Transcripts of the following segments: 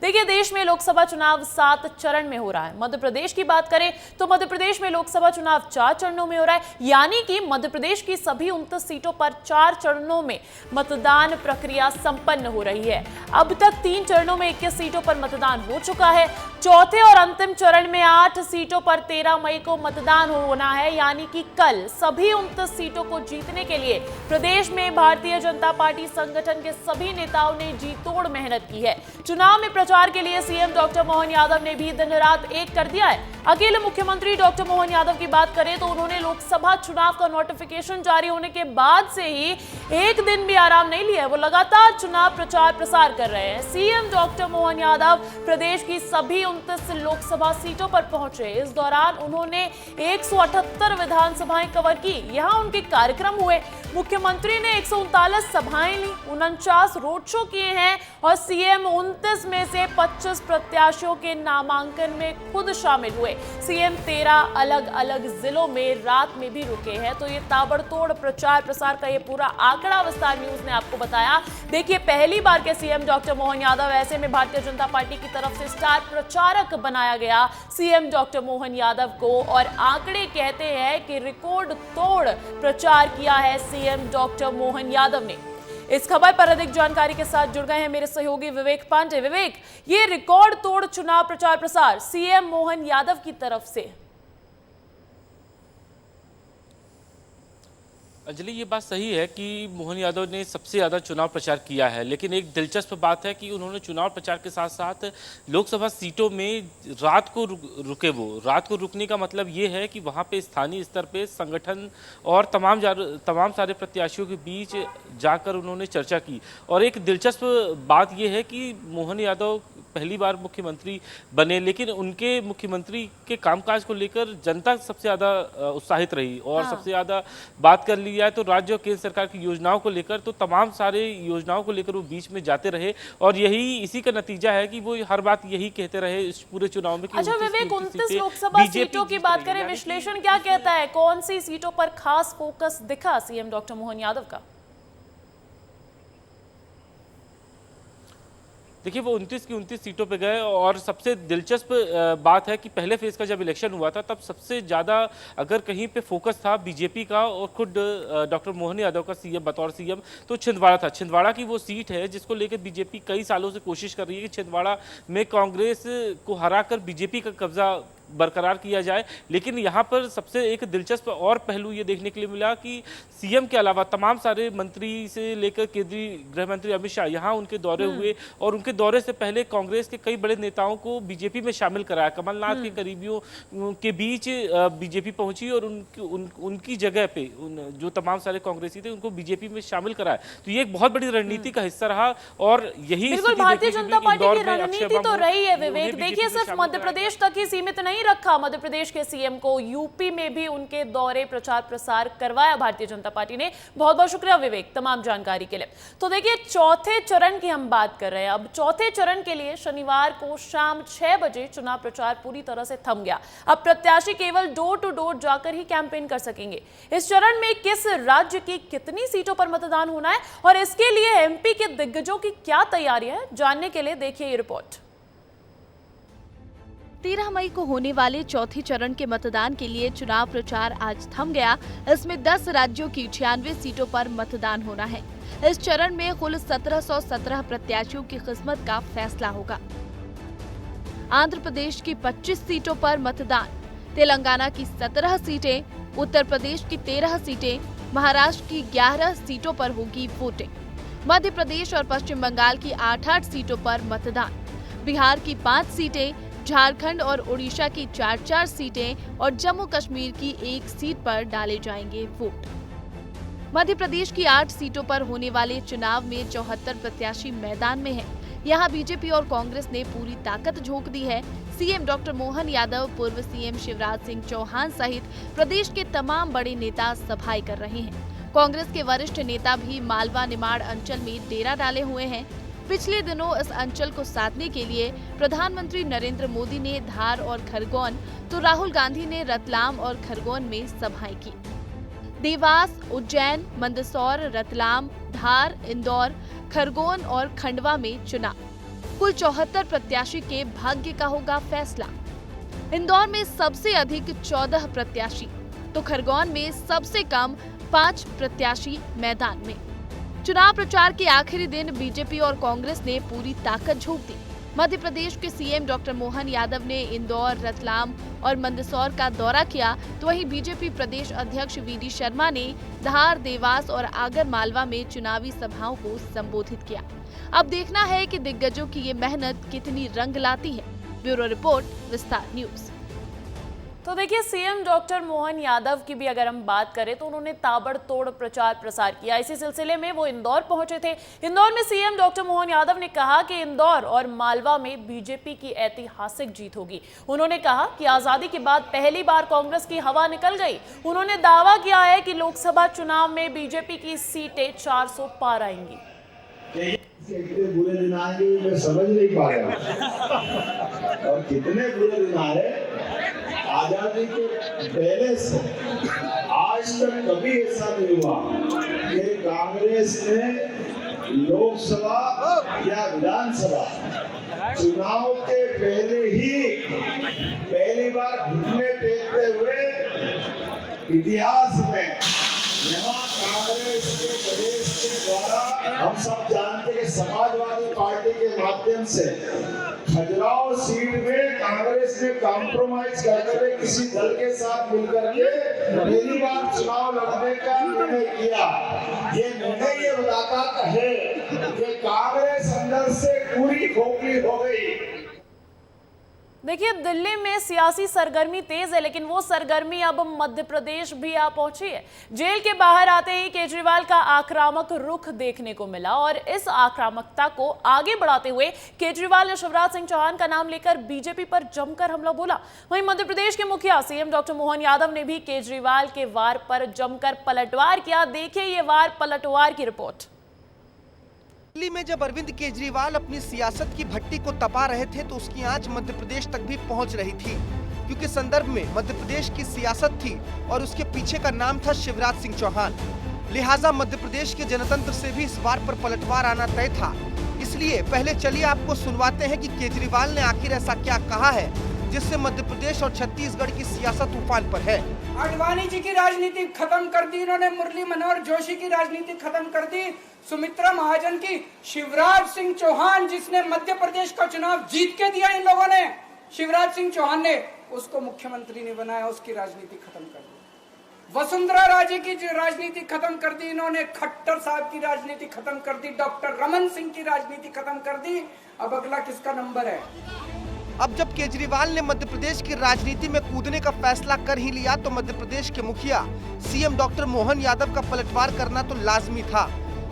देखिए, देश में लोकसभा चुनाव 7 चरण में हो रहा है। मध्य प्रदेश की बात करें तो मध्य प्रदेश में लोकसभा चुनाव 4 चरणों में हो रहा है, यानी कि मध्य प्रदेश की सभी 29 सीटों पर 4 चरणों में मतदान प्रक्रिया संपन्न हो रही है। अब तक 3 चरणों में 21 सीटों पर मतदान हो चुका है। चौथे और अंतिम चरण में 8 सीटों पर 13 मई को मतदान होना है, यानी कि कल सभी 29 सीटों को जीतने के लिए प्रदेश में भारतीय जनता पार्टी संगठन के सभी नेताओं ने जी तोड़ मेहनत की है। चुनाव में प्रचार के लिए सीएम डॉक्टर मोहन यादव ने भी दिन रात एक कर दिया है। अकेले मुख्यमंत्री डॉक्टर मोहन यादव की बात करें तो उन्होंने लोकसभा चुनाव का नोटिफिकेशन जारी होने के बाद से ही एक दिन भी आराम नहीं लिया है। वो लगातार चुनाव प्रचार प्रसार कर रहे हैं। सीएम डॉक्टर मोहन यादव प्रदेश की सभी 29 लोकसभा सीटों पर पहुंचे। इस दौरान उन्होंने 178 विधानसभाएं कवर की। यहां उनके कार्यक्रम हुए। मुख्यमंत्री ने 139 सभाएं ली, 49 रोड शो किए हैं और सीएम 29 में से 25 प्रत्याशियों के नामांकन में खुद शामिल हुए। सीएम 13 अलग अलग जिलों में रात में भी रुके हैं। तो ये ताबड़तोड़ प्रचार प्रसार का ये पूरा आंकड़ा विस्तार न्यूज ने आपको बताया। देखिए, पहली बार के सीएम डॉक्टर मोहन यादव, ऐसे में भारतीय जनता पार्टी की तरफ से स्टार प्रचारक बनाया गया सीएम डॉक्टर मोहन यादव को, और आंकड़े कहते हैं कि रिकॉर्ड तोड़ प्रचार किया है सीएम डॉक्टर मोहन यादव ने। इस खबर पर अधिक जानकारी के साथ जुड़ गए हैं मेरे सहयोगी विवेक पांडे। विवेक, ये रिकॉर्ड तोड़ चुनाव प्रचार प्रसार सीएम मोहन यादव की तरफ से। अंजलि, ये बात सही है कि मोहन यादव ने सबसे ज़्यादा चुनाव प्रचार किया है, लेकिन एक दिलचस्प बात है कि उन्होंने चुनाव प्रचार के साथ साथ लोकसभा सीटों में रात को रुके। वो रात को रुकने का मतलब ये है कि वहाँ पे स्थानीय स्तर पे संगठन और तमाम सारे प्रत्याशियों के बीच जाकर उन्होंने चर्चा की। और एक दिलचस्प बात ये है कि मोहन यादव पहली बार मुख्यमंत्री बने, लेकिन उनके मुख्यमंत्री के कामकाज को लेकर जनता सबसे ज़्यादा उत्साहित रही। और सबसे ज़्यादा बात कर ली जाए तो राज्य और केंद्र सरकार की योजनाओं को लेकर, तो तमाम सारे योजनाओं को लेकर वो बीच में जाते रहे। और इसी का नतीजा है कि वो हर बात यही कहते रहे इस पूरे चुनाव में कि अच्छा विवेक, 29 लोकसभा सीटों की बात करें, विश्लेषण क्या कहता है? कौन सी सीटों पर खास फोकस दिखा सीएम डॉक्टर मोहन यादव का? देखिए, वो 29 की 29 सीटों पे गए। और सबसे दिलचस्प बात है कि पहले फेज का जब इलेक्शन हुआ था तब सबसे ज़्यादा अगर कहीं पे फोकस था बीजेपी का और खुद डॉक्टर मोहन यादव का सीएम बतौर सीएम, तो छिंदवाड़ा था। छिंदवाड़ा की वो सीट है जिसको लेकर बीजेपी कई सालों से कोशिश कर रही है कि छिंदवाड़ा में कांग्रेस को हराकर बीजेपी का कब्जा बरकरार किया जाए। लेकिन यहाँ पर सबसे एक दिलचस्प और पहलू ये देखने के लिए मिला कि सीएम के अलावा तमाम सारे मंत्री से लेकर केंद्रीय गृह मंत्री अमित शाह यहाँ उनके दौरे हुए। और उनके दौरे से पहले कांग्रेस के कई बड़े नेताओं को बीजेपी में शामिल कराया। कमलनाथ के करीबियों के बीच बीजेपी पहुंची और उनकी जगह पे जो तमाम सारे कांग्रेसी थे उनको बीजेपी में शामिल कराया। तो ये एक बहुत बड़ी रणनीति का हिस्सा रहा। और यही भारतीय जनता पार्टी की रणनीति तो रही है विवेक। देखिए, सिर्फ मध्य प्रदेश तक ही सीमित नहीं रखा मध्य प्रदेश के सीएम को, यूपी में भी उनके दौरे प्रचार प्रसार करवाया भारतीय जनता पार्टी ने। बहुत बहुत शुक्रिया विवेक तमाम जानकारी के लिए। तो देखिए, चौथे चरण की हम बात कर रहे हैं। अब चौथे चरण के लिए शनिवार को शाम 6 बजे चुनाव प्रचार पूरी तरह से थम गया। अब प्रत्याशी केवल डोर टू डोर जाकर ही कैंपेन कर सकेंगे। इस चरण में किस राज्य की कितनी सीटों पर मतदान होना है और इसके लिए एमपी के दिग्गजों की क्या तैयारी है, जानने के लिए देखिए ये रिपोर्ट। 13 मई को होने वाले चौथे चरण के मतदान के लिए चुनाव प्रचार आज थम गया। इसमें 10 राज्यों की 96 सीटों पर मतदान होना है। इस चरण में कुल 1717 प्रत्याशियों की किस्मत का फैसला होगा। आंध्र प्रदेश की 25 सीटों पर मतदान, तेलंगाना की 17 सीटें, उत्तर प्रदेश की 13 सीटें, महाराष्ट्र की 11 सीटों पर होगी वोटिंग। मध्य प्रदेश और पश्चिम बंगाल की 8-8 सीटों पर मतदान, बिहार की 5 सीटें, झारखंड और उड़ीसा की 4-4 सीटें और जम्मू कश्मीर की 1 सीट पर डाले जाएंगे वोट। मध्य प्रदेश की 8 सीटों पर होने वाले चुनाव में 74 प्रत्याशी मैदान में हैं। यहां बीजेपी और कांग्रेस ने पूरी ताकत झोंक दी है। सीएम डॉक्टर मोहन यादव, पूर्व सीएम शिवराज सिंह चौहान सहित प्रदेश के तमाम बड़े नेता सभाएं कर रहे हैं। कांग्रेस के वरिष्ठ नेता भी मालवा निमाड़ अंचल में डेरा डाले हुए हैं। पिछले दिनों इस अंचल को साधने के लिए प्रधानमंत्री नरेंद्र मोदी ने धार और खरगोन, तो राहुल गांधी ने रतलाम और खरगोन में सभाएं की। देवास, उज्जैन, मंदसौर, रतलाम, धार, इंदौर, खरगोन और खंडवा में चुनाव। कुल 74 प्रत्याशी के भाग्य का होगा फैसला। इंदौर में सबसे अधिक 14 प्रत्याशी तो खरगोन में सबसे कम 5 प्रत्याशी मैदान में। चुनाव प्रचार के आखिरी दिन बीजेपी और कांग्रेस ने पूरी ताकत झोंक दी। मध्य प्रदेश के सीएम डॉक्टर मोहन यादव ने इंदौर, रतलाम और मंदसौर का दौरा किया, तो वहीं बीजेपी प्रदेश अध्यक्ष वीडी शर्मा ने धार, देवास और आगर मालवा में चुनावी सभाओं को संबोधित किया। अब देखना है कि दिग्गजों की ये मेहनत कितनी रंग लाती है। ब्यूरो रिपोर्ट, विस्तार न्यूज। तो देखिए, सीएम डॉक्टर मोहन यादव की भी अगर हम बात करें तो उन्होंने ताबड़तोड़ प्रचार प्रसार किया। इसी सिलसिले में वो इंदौर पहुंचे थे। इंदौर में सीएम डॉक्टर मोहन यादव ने कहा कि इंदौर और मालवा में बीजेपी की ऐतिहासिक जीत होगी। उन्होंने कहा कि आजादी के बाद पहली बार कांग्रेस की हवा निकल गई। उन्होंने दावा किया है कि लोकसभा चुनाव में बीजेपी की सीटें 400 पार आएंगी। कितने बुरे दिन आएंगे मैं समझ नहीं पा रहा और कितने बुरे दिन आए। आजादी के पहले से आज तक कभी ऐसा नहीं हुआ कि कांग्रेस ने लोकसभा या विधानसभा चुनाव के पहले ही पहली बार घुटने टेकते हुए इतिहास में यहाँ कांग्रेस के प्रदेश के द्वारा हम सब जानते हैं समाजवादी पार्टी के माध्यम से खजुराहो सीट में कांग्रेस ने कॉम्प्रोमाइज करके किसी दल के साथ मिलकर के पहली बार चुनाव लड़ने का निर्णय किया। ये निर्णय ये बताता है कि कांग्रेस अंदर से पूरी खोखली हो गई। देखिए, दिल्ली में सियासी सरगर्मी तेज है, लेकिन वो सरगर्मी अब मध्य प्रदेश भी आ पहुंची है। जेल के बाहर आते ही केजरीवाल का आक्रामक रुख देखने को मिला और इस आक्रामकता को आगे बढ़ाते हुए केजरीवाल ने शिवराज सिंह चौहान का नाम लेकर बीजेपी पर जमकर हमला बोला। वहीं मध्य प्रदेश के मुखिया सीएम डॉक्टर मोहन यादव ने भी केजरीवाल के वार पर जमकर पलटवार किया। देखिए ये वार पलटवार की रिपोर्ट। दिल्ली में जब अरविंद केजरीवाल अपनी सियासत की भट्टी को तपा रहे थे तो उसकी आंच मध्य प्रदेश तक भी पहुंच रही थी, क्योंकि संदर्भ में मध्य प्रदेश की सियासत थी और उसके पीछे का नाम था शिवराज सिंह चौहान। लिहाजा मध्य प्रदेश के जनतंत्र से भी इस बार पर पलटवार आना तय था। इसलिए पहले चलिए आपको सुनवाते हैं कि केजरीवाल ने आखिर ऐसा क्या कहा है जिससे मध्य प्रदेश और छत्तीसगढ़ की सियासत उफान पर है। आडवाणी जी की राजनीति खत्म कर दी इन्होंने, मुरली मनोहर जोशी की राजनीति खत्म कर दी, सुमित्रा महाजन की, शिवराज सिंह चौहान जिसने मध्य प्रदेश का चुनाव जीत के दिया इन लोगों ने, शिवराज सिंह चौहान ने उसको मुख्यमंत्री नहीं बनाया, उसकी राजनीति खत्म कर दी। वसुंधरा राजे की राजनीति खत्म कर दी इन्होंने, खट्टर साहब की राजनीति खत्म कर दी, डॉक्टर रमन सिंह की राजनीति खत्म कर दी। अब अगला किसका नंबर है? अब जब केजरीवाल ने मध्य प्रदेश की राजनीति में कूदने का फैसला कर ही लिया तो मध्य प्रदेश के मुखिया सीएम डॉक्टर मोहन यादव का पलटवार करना तो लाजमी था।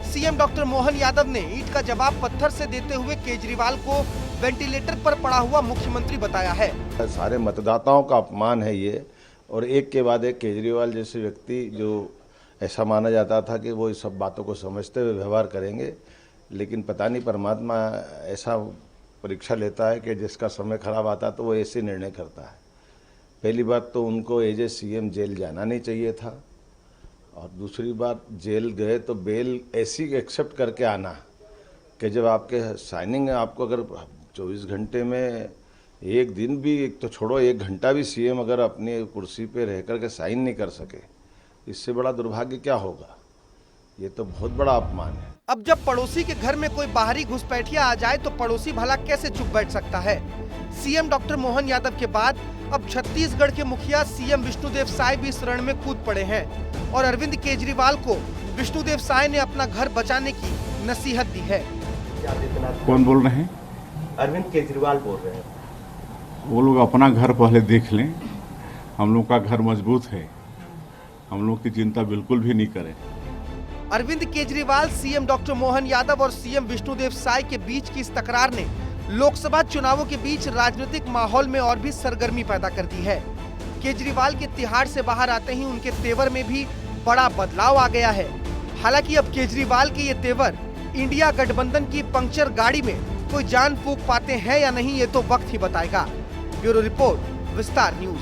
सीएम डॉक्टर मोहन यादव ने ईंट का जवाब पत्थर से देते हुए केजरीवाल को वेंटिलेटर पर पड़ा हुआ मुख्यमंत्री बताया है। सारे मतदाताओं का अपमान है ये, और एक के बाद एक केजरीवाल जैसे व्यक्ति जो ऐसा माना जाता था कि वो इस सब बातों को समझते हुए व्यवहार करेंगे, लेकिन पता नहीं परमात्मा ऐसा परीक्षा लेता है कि जिसका समय खराब आता तो वो ऐसे निर्णय करता है। पहली बात तो उनको एज ए सीएम जेल जाना नहीं चाहिए था, और दूसरी बात जेल गए तो बेल ऐसी एक्सेप्ट करके आना कि जब आपके साइनिंग आपको अगर 24 घंटे में एक दिन भी, एक तो छोड़ो 1 घंटा भी सीएम अगर अपनी कुर्सी पे रह कर के साइन नहीं कर सके, इससे बड़ा दुर्भाग्य क्या होगा। ये तो बहुत बड़ा अपमान है। अब जब पड़ोसी के घर में कोई बाहरी घुसपैठिया आ जाए तो पड़ोसी भला कैसे चुप बैठ सकता है। सीएम डॉक्टर मोहन यादव के बाद अब छत्तीसगढ़ के मुखिया सीएम विष्णुदेव साय भी इस रण में कूद पड़े हैं और अरविंद केजरीवाल को विष्णुदेव साय ने अपना घर बचाने की नसीहत दी है। कौन बोल रहे हैं? अरविंद केजरीवाल बोल रहे हैं। वो लोग अपना घर पहले देख लें, हम लोग का घर मजबूत है, हम लोग की चिंता बिल्कुल भी नहीं करें। अरविंद केजरीवाल, सीएम डॉक्टर मोहन यादव और सीएम विष्णुदेव साय के बीच की इस तकरार ने लोकसभा चुनावों के बीच राजनीतिक माहौल में और भी सरगर्मी पैदा कर दी है। केजरीवाल के तिहाड़ से बाहर आते ही उनके तेवर में भी बड़ा बदलाव आ गया है। हालांकि अब केजरीवाल के ये तेवर इंडिया गठबंधन की पंक्चर गाड़ी में कोई जान फूंक पाते हैं या नहीं, ये तो वक्त ही बताएगा। ब्यूरो रिपोर्ट, विस्तार न्यूज।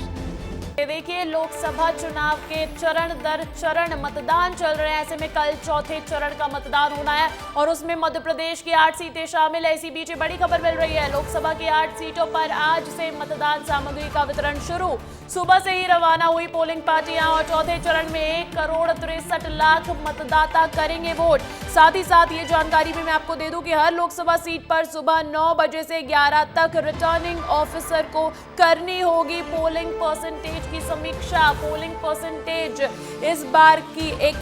देखिए लोकसभा चुनाव के चरण दर चरण मतदान चल रहे हैं। ऐसे में कल चौथे चरण का मतदान होना है और उसमें मध्य प्रदेश की 8 सीटें शामिल है। इसी बीच बड़ी खबर मिल रही है, लोकसभा की 8 सीटों पर आज से मतदान सामग्री का वितरण शुरू। सुबह से ही रवाना हुई पोलिंग पार्टियां और चौथे चरण में 1,63,00,000 मतदाता करेंगे वोट। साथ ही साथ ये जानकारी भी मैं आपको दे दूं कि हर लोकसभा सीट पर सुबह 9 बजे से 11 तक रिटर्निंग ऑफिसर को करनी होगी पोलिंग परसेंटेज की समीक्षा। पोलिंग परसेंटेज इस बार की एक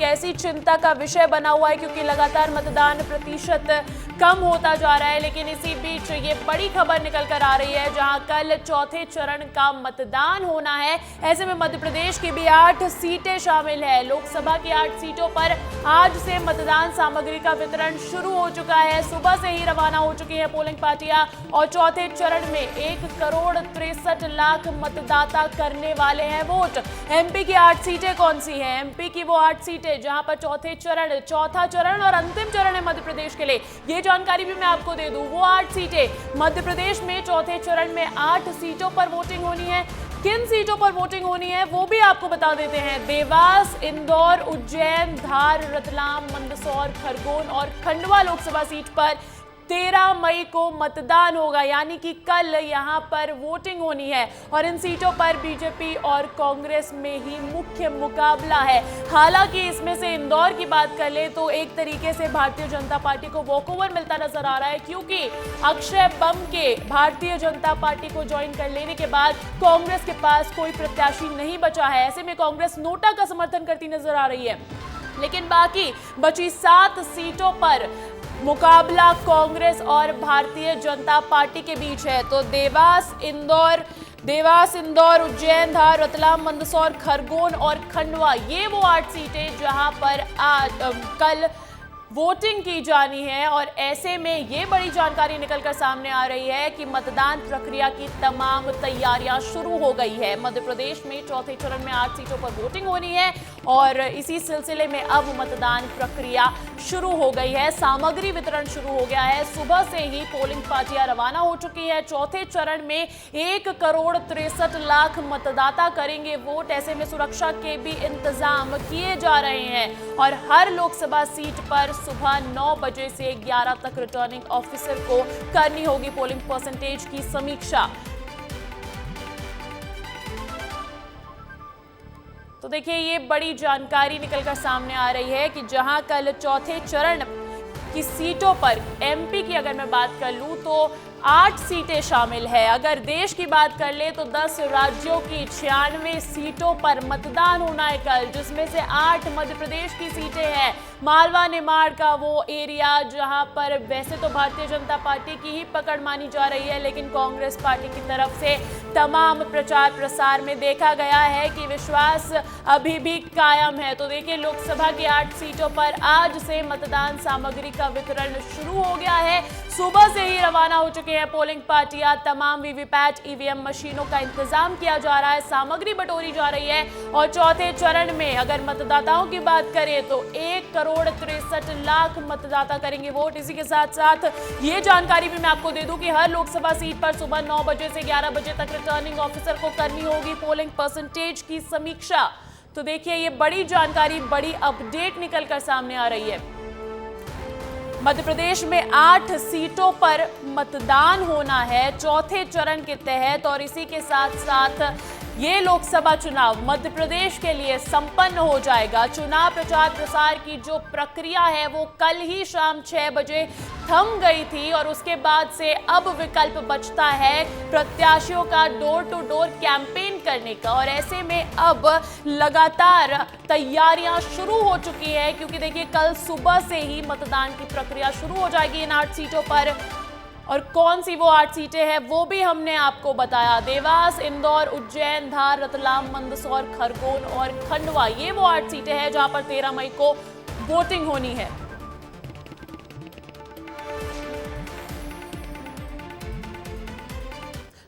ऐसी चिंता का विषय बना हुआ है क्योंकि लगातार मतदान प्रतिशत कम होता जा रहा है। लेकिन इसी बीच ये बड़ी खबर निकल कर आ रही है जहां कल चौथे चरण का मतदान होना है। ऐसे में मध्य प्रदेश की भी 8 सीटें शामिल है। लोकसभा की 8 सीटों पर आज से मतदान सामग्री का वितरण शुरू हो चुका है। सुबह से ही रवाना हो चुकी है पोलिंग पार्टियां और चौथे चरण में 1,63,00,000 मतदाता करने वाले हैं वोट। एमपी की 8 सीटें कौन सी हैं? एमपी की वो 8 सीटें जहां पर चौथा चरण और अंतिम चरण है मध्य प्रदेश के लिए। ये जानकारी भी मैं आपको दे दूं, वो 8 सीटें मध्य प्रदेश में चौथे चरण में 8 सीटों पर वोटिंग होनी है। किन सीटों पर वोटिंग होनी है वो भी आपको बता देते हैं। देवास, इंदौर, उज्जैन, धार, रतलाम, मंदसौर, खरगोन और खंडवा लोकसभा सीट पर 13 मई को मतदान होगा, यानी कि कल यहां पर वोटिंग होनी है। और इन सीटों पर बीजेपी और कांग्रेस में ही मुख्य मुकाबला है। हालांकि इसमें से इंदौर की बात कर ले तो एक तरीके से भारतीय जनता पार्टी को वॉकओवर मिलता नजर आ रहा है क्योंकि अक्षय बम के भारतीय जनता पार्टी को ज्वाइन कर लेने के बाद कांग्रेस के पास कोई प्रत्याशी नहीं बचा है। ऐसे में कांग्रेस नोटा का समर्थन करती नजर आ रही है। लेकिन बाकी बची 7 सीटों पर मुकाबला कांग्रेस और भारतीय जनता पार्टी के बीच है। तो देवास, इंदौर, उज्जैन, धार, रतलाम, मंदसौर, खरगोन और खंडवा, ये वो 8 सीटें जहां पर कल वोटिंग की जानी है। और ऐसे में ये बड़ी जानकारी निकलकर सामने आ रही है कि मतदान प्रक्रिया की तमाम तैयारियां शुरू हो गई है। मध्य प्रदेश में चौथे चरण में 8 सीटों पर वोटिंग होनी है और इसी सिलसिले में अब मतदान प्रक्रिया शुरू हो गई है। सामग्री वितरण शुरू हो गया है। सुबह से ही पोलिंग पार्टियां रवाना हो चुकी है। चौथे चरण में 1,63,00,000 मतदाता करेंगे वोट। ऐसे में सुरक्षा के भी इंतजाम किए जा रहे हैं और हर लोकसभा सीट पर सुबह 9 बजे से 11 तक रिटर्निंग ऑफिसर को करनी होगी पोलिंग परसेंटेज की समीक्षा। तो देखिए ये बड़ी जानकारी निकलकर सामने आ रही है कि जहां कल चौथे चरण की सीटों पर एमपी की अगर मैं बात कर लूं तो 8 सीटें शामिल है। अगर देश की बात कर ले तो 10 राज्यों की 96 सीटों पर मतदान होना है कल, जिसमें से 8 मध्य प्रदेश की सीटें हैं। मालवा निमाड़ का वो एरिया जहां पर वैसे तो भारतीय जनता पार्टी की ही पकड़ मानी जा रही है, लेकिन कांग्रेस पार्टी की तरफ से तमाम प्रचार प्रसार में देखा गया है कि विश्वास अभी भी कायम है। तो देखिए लोकसभा की 8 सीटों पर आज से मतदान सामग्री का वितरण शुरू हो गया है। सुबह से ही रवाना हो चुके हैं पोलिंग पार्टियां। तमाम वीवीपैट ईवीएम मशीनों का इंतजाम किया जा रहा है, सामग्री बटोरी जा रही है। और चौथे चरण में अगर मतदाताओं की बात करें तो 1,63,00,000 मतदाता करेंगे वोट। इसी के साथ साथ ये जानकारी भी मैं आपको दे दूं कि हर लोकसभा सीट पर सुबह 9 बजे से 11 बजे तक रिटर्निंग ऑफिसर को करनी होगी पोलिंग परसेंटेज की समीक्षा। तो देखिए ये बड़ी जानकारी, बड़ी अपडेट निकलकर सामने आ रही है। मध्य प्रदेश में 8 सीटों पर मतदान होना है चौथे चरण के तहत और इसी के साथ साथ ये लोकसभा चुनाव मध्य प्रदेश के लिए संपन्न हो जाएगा। चुनाव प्रचार प्रसार की जो प्रक्रिया है वो कल ही शाम 6 बजे थम गई थी और उसके बाद से अब विकल्प बचता है प्रत्याशियों का डोर टू डोर कैंपेन करने का। और ऐसे में अब लगातार तैयारियां शुरू हो चुकी है क्योंकि देखिए कल सुबह से ही मतदान की प्रक्रिया शुरू हो जाएगी इन 8 सीटों पर। और कौन सी वो 8 सीटें हैं वो भी हमने आपको बताया। देवास, इंदौर, उज्जैन, धार, रतलाम, मंदसौर, खरगोन और खंडवा, ये वो 8 सीटें हैं जहां पर 13 मई को वोटिंग होनी है।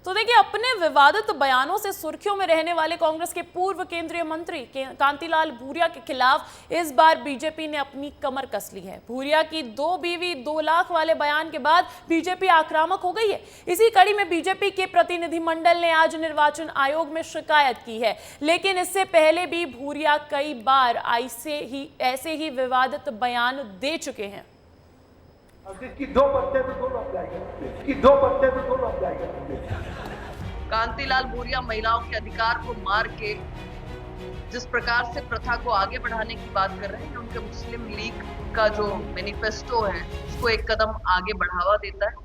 तो देखिए, अपने विवादित बयानों से सुर्खियों में रहने वाले कांग्रेस के पूर्व केंद्रीय मंत्री कांतिलाल भूरिया के खिलाफ इस बार बीजेपी ने अपनी कमर कस ली है। भूरिया की 2 बीवी 2 लाख वाले बयान के बाद बीजेपी आक्रामक हो गई है। इसी कड़ी में बीजेपी के प्रतिनिधिमंडल ने आज निर्वाचन आयोग में शिकायत की है, लेकिन इससे पहले भी भूरिया कई बार ऐसे ही विवादित बयान दे चुके हैं। इसकी 2 पत्ते तो 2 लग जाएगा, इसकी 2 पत्ते तो 2 लग जाएगा। कांतिलाल भूरिया महिलाओं के अधिकार को मार के जिस प्रकार से प्रथा को आगे बढ़ाने की बात कर रहे हैं, उनके मुस्लिम लीग का जो मैनिफेस्टो है उसको एक कदम आगे बढ़ावा देता है।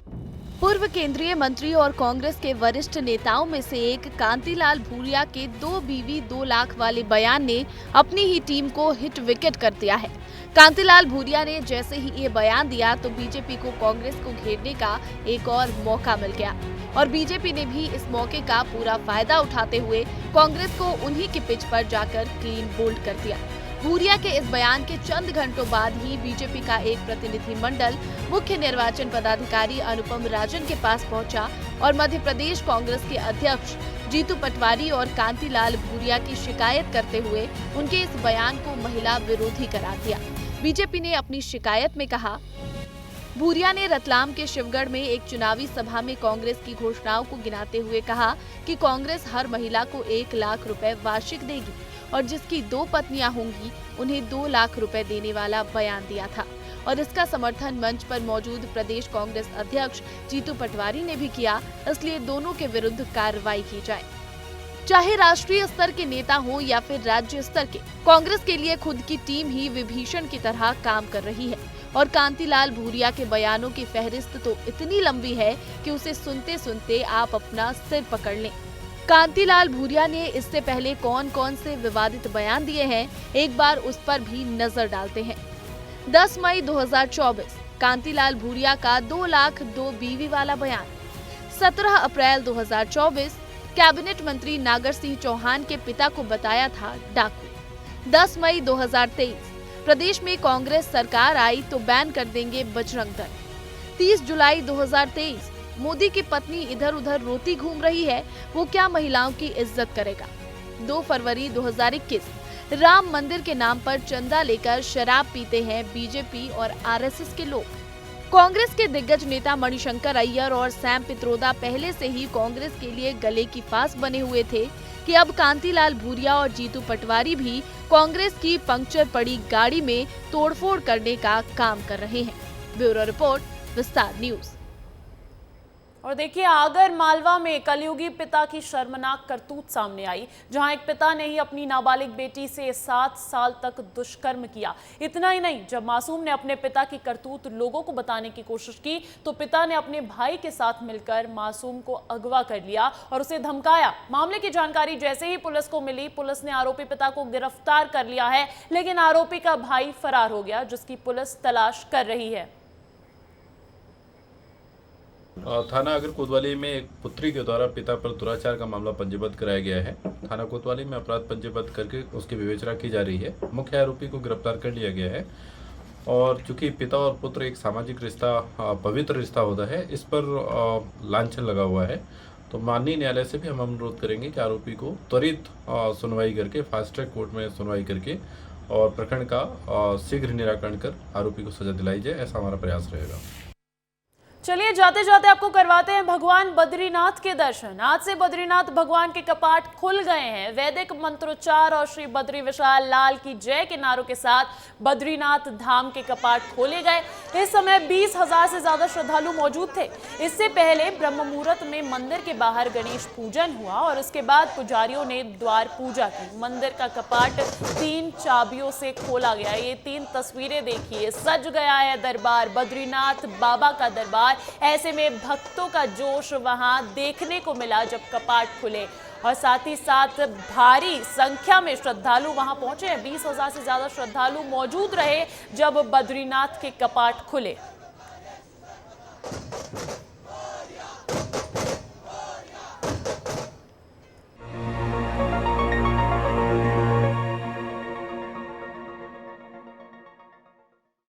पूर्व केंद्रीय मंत्री और कांग्रेस के वरिष्ठ नेताओं में से एक कांतिलाल भूरिया के 2 बीवी 2 लाख वाले बयान ने अपनी ही टीम को हिट विकेट कर दिया है। कांतिलाल भूरिया ने जैसे ही ये बयान दिया तो बीजेपी को कांग्रेस को घेरने का एक और मौका मिल गया और बीजेपी ने भी इस मौके का पूरा फायदा उठाते हुए कांग्रेस को उन्हीं की पिच पर जाकर क्लीन बोल्ड कर दिया। भूरिया के इस बयान के चंद घंटों बाद ही बीजेपी का एक प्रतिनिधिमंडल मुख्य निर्वाचन पदाधिकारी अनुपम राजन के पास पहुंचा और मध्य प्रदेश कांग्रेस के अध्यक्ष जीतू पटवारी और कांतिलाल भूरिया की शिकायत करते हुए उनके इस बयान को महिला विरोधी करार दिया। बीजेपी ने अपनी शिकायत में कहा, भूरिया ने रतलाम के शिवगढ़ में एक चुनावी सभा में कांग्रेस की घोषणाओं को गिनाते हुए कहा कि कांग्रेस हर महिला को 1 लाख रुपए वार्षिक देगी और जिसकी 2 पत्नियां होंगी उन्हें 2 लाख रुपए देने वाला बयान दिया था और इसका समर्थन मंच पर मौजूद प्रदेश कांग्रेस अध्यक्ष जीतू पटवारी ने भी किया, इसलिए दोनों के विरुद्ध कार्रवाई की जाए। चाहे राष्ट्रीय स्तर के नेता हो या फिर राज्य स्तर के, कांग्रेस के लिए खुद की टीम ही विभीषण की तरह काम कर रही है और कांतिलाल भूरिया के बयानों की फहरिस्त तो इतनी लंबी है कि उसे सुनते सुनते आप अपना सिर पकड़ लें। कांतिलाल भूरिया ने इससे पहले कौन कौन से विवादित बयान दिए हैं, एक बार उस पर भी नजर डालते हैं। 10 मई 2024 कांतिलाल भूरिया का 2 लाख 2 बीवी वाला बयान। 17 अप्रैल 2024 कैबिनेट मंत्री नागर सिंह चौहान के पिता को बताया था डाकू। 10 मई 2023 प्रदेश में कांग्रेस सरकार आई तो बैन कर देंगे बजरंग दल। 30 जुलाई 2023 मोदी की पत्नी इधर उधर रोती घूम रही है, वो क्या महिलाओं की इज्जत करेगा। 2 फरवरी 2021 राम मंदिर के नाम पर चंदा लेकर शराब पीते हैं बीजेपी और आरएसएस के लोग। कांग्रेस के दिग्गज नेता मणिशंकर अय्यर और सैम पित्रोदा पहले से ही कांग्रेस के लिए गले की फांस बने हुए थे कि अब कांतिलाल भूरिया और जीतू पटवारी भी कांग्रेस की पंक्चर पड़ी गाड़ी में तोड़फोड़ करने का काम कर रहे हैं। ब्यूरो रिपोर्ट, विस्तार न्यूज। और देखिए, आगर मालवा में कलयुगी पिता की शर्मनाक करतूत सामने आई, जहां एक पिता ने ही अपनी नाबालिग बेटी से 7 साल तक दुष्कर्म किया। इतना ही नहीं, जब मासूम ने अपने पिता की करतूत लोगों को बताने की कोशिश की तो पिता ने अपने भाई के साथ मिलकर मासूम को अगवा कर लिया और उसे धमकाया। मामले की जानकारी जैसे ही पुलिस को मिली, पुलिस ने आरोपी पिता को गिरफ्तार कर लिया है, लेकिन आरोपी का भाई फरार हो गया, जिसकी पुलिस तलाश कर रही है। थाना आगर कोतवाली में एक पुत्री के द्वारा पिता पर दुराचार का मामला पंजीबद्ध कराया गया है। थाना कोतवाली में अपराध पंजीबद्ध करके उसकी विवेचना की जा रही है। मुख्य आरोपी को गिरफ्तार कर लिया गया है और चूंकि पिता और पुत्र एक सामाजिक रिश्ता, पवित्र रिश्ता होता है, इस पर लांछन लगा हुआ है। तो माननीय न्यायालय से भी हम अनुरोध करेंगे कि आरोपी को त्वरित सुनवाई करके, फास्ट ट्रैक कोर्ट में सुनवाई करके और प्रकरण का शीघ्र निराकरण कर आरोपी को सजा दिलाई जाए, ऐसा हमारा प्रयास रहेगा। चलिए, जाते जाते आपको करवाते हैं भगवान बद्रीनाथ के दर्शन। आज से बद्रीनाथ भगवान के कपाट खुल गए हैं। वैदिक मंत्रोच्चार और श्री बद्री विशाल लाल की जय के नारों के साथ बद्रीनाथ धाम के कपाट खोले गए। इस समय 20,000 से ज्यादा श्रद्धालु मौजूद थे। इससे पहले ब्रह्म मुहूर्त में मंदिर के बाहर गणेश पूजन हुआ और इसके बाद पुजारियों ने द्वार पूजा की। मंदिर का कपाट 3 चाबियों से खोला गया। ये 3 तस्वीरें देखिए, सज गया है दरबार, बद्रीनाथ बाबा का दरबार। ऐसे में भक्तों का जोश वहां देखने को मिला जब कपाट खुले और साथ ही साथ भारी संख्या में श्रद्धालु वहां पहुंचे हैं। 20,000 से ज्यादा श्रद्धालु मौजूद रहे जब बद्रीनाथ के कपाट खुले।